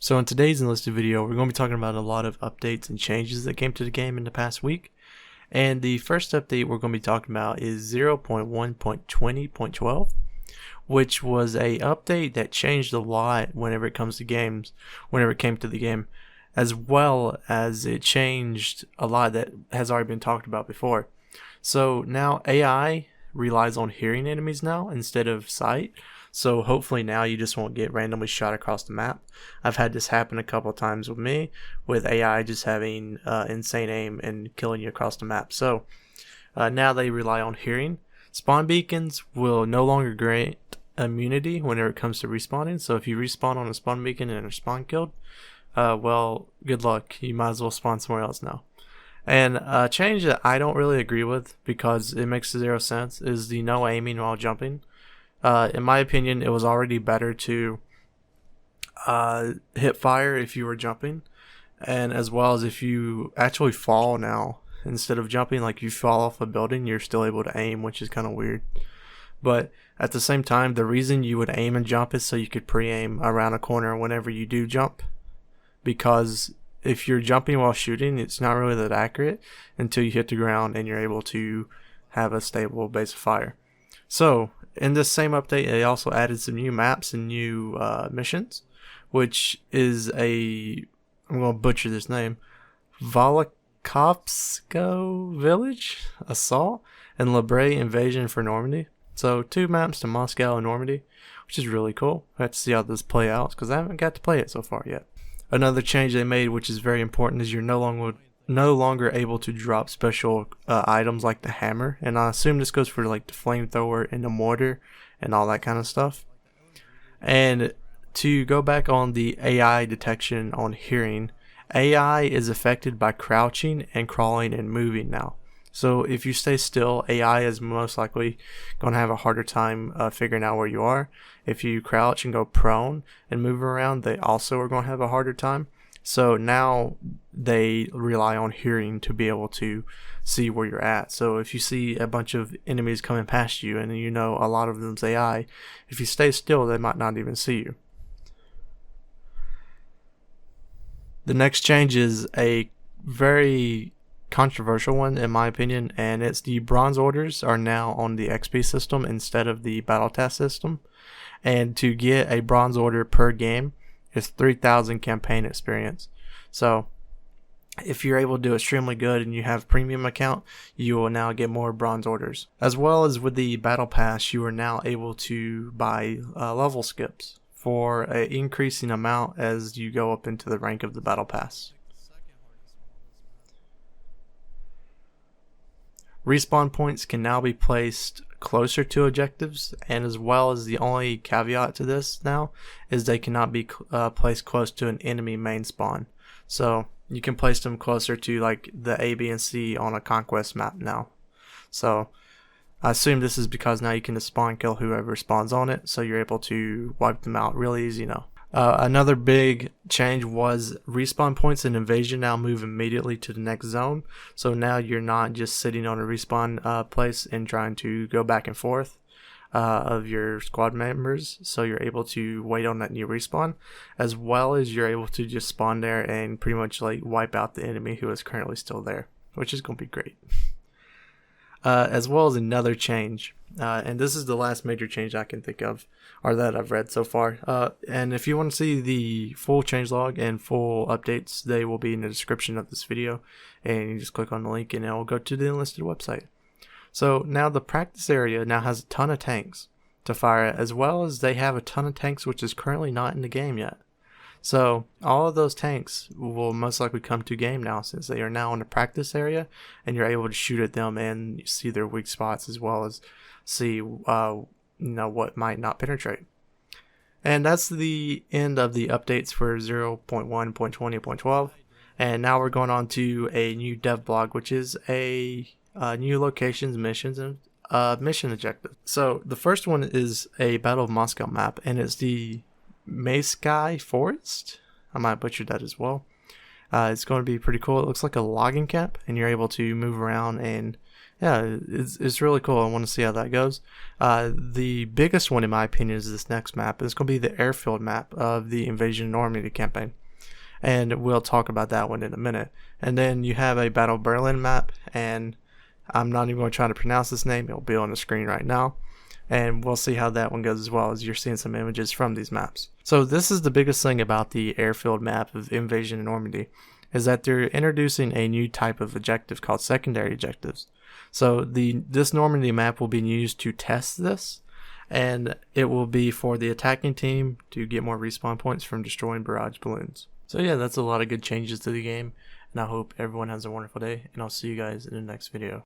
So in today's Enlisted video, we're going to be talking about a lot of updates and changes that came to the game in the past week. And the first update we're going to be talking about is 0.1.20.12, which was a update that changed a lot whenever it comes to games, whenever it came to the game, as well as it changed a lot that has already been talked about before. So now AI relies on hearing enemies now instead of sight. So hopefully now you just won't get randomly shot across the map. I've had this happen a couple of times with me, with AI just having insane aim and killing you across the map. So now they rely on hearing. Spawn beacons will no longer grant immunity whenever it comes to respawning. So if you respawn on a spawn beacon and are spawn killed, well, good luck. You might as well spawn somewhere else now. And a change that I don't really agree with because it makes zero sense is the no aiming while jumping. In my opinion, it was already better to hit fire if you were jumping, and as well as if you actually fall now instead of jumping, like you fall off a building, you're still able to aim, which is kind of weird. But at the same time, the reason you would aim and jump is so you could pre-aim around a corner whenever you do jump, because if you're jumping while shooting, it's not really that accurate until you hit the ground and you're able to have a stable base of fire. So in this same update, they also added some new maps and new missions, which is I'm going to butcher this name, Volokovsko Village Assault and Labre Invasion for Normandy. So 2 maps to Moscow and Normandy, which is really cool. I have to see how this play out because I haven't got to play it so far yet. Another change they made, which is very important, is you're no longer able to drop special items like the hammer, and I assume this goes for like the flamethrower and the mortar and all that kind of stuff. And to go back on the AI detection on hearing, AI is affected by crouching and crawling and moving now. So if you stay still, AI is most likely going to have a harder time figuring out where you are. If you crouch and go prone and move around, they also are going to have a harder time. So now they rely on hearing to be able to see where you're at. So if you see a bunch of enemies coming past you and you know a lot of them's AI, if you stay still, they might not even see you. The next change is a very controversial one in my opinion, and it's the bronze orders are now on the XP system instead of the battle task system. And to get a bronze order per game is 3,000 campaign experience. So if you're able to do extremely good and you have premium account, you will now get more bronze orders. As well as with the battle pass, you are now able to buy level skips for an increasing amount as you go up into the rank of the battle pass. Respawn points can now be placed closer to objectives, and as well as the only caveat to this now is they cannot be placed close to an enemy main spawn. So you can place them closer to like the A, B, and C on a conquest map now. So I assume this is because now you can just spawn kill whoever spawns on it, so you're able to wipe them out really easy now. Another big change was respawn points in Invasion now move immediately to the next zone. So now you're not just sitting on a respawn place and trying to go back and forth of your squad members. So you're able to wait on that new respawn, as well as you're able to just spawn there and pretty much like wipe out the enemy who is currently still there, which is going to be great. As well as another change, and this is the last major change I can think of, or that I've read so far. And if you want to see the full changelog and full updates, they will be in the description of this video, and you just click on the link and it will go to the Enlisted website. So now the practice area now has a ton of tanks to fire at, as well as they have a ton of tanks which is currently not in the game yet. So all of those tanks will most likely come to game now, since they are now in the practice area and you're able to shoot at them and see their weak spots, as well as see what might not penetrate. And that's the end of the updates for 0.1.20.12. And now we're going on to a new dev blog, which is a new locations, missions, and mission objective. So the first one is a Battle of Moscow map, and it's the Maysky Forest. I might butcher that as well. It's going to be pretty cool. It looks like a logging camp, and you're able to move around and Yeah, it's really cool. I want to see how that goes. The biggest one, in my opinion, is this next map. It's going to be the airfield map of the Invasion Normandy campaign, and we'll talk about that one in a minute. And then you have a Battle of Berlin map, and I'm not even going to try to pronounce this name. It'll be on the screen right now. And we'll see how that one goes as well, as you're seeing some images from these maps. So this is the biggest thing about the airfield map of Invasion Normandy, is that they're introducing a new type of objective called secondary objectives. So this Normandy map will be used to test this, and it will be for the attacking team to get more respawn points from destroying barrage balloons. So yeah, that's a lot of good changes to the game, and I hope everyone has a wonderful day, and I'll see you guys in the next video.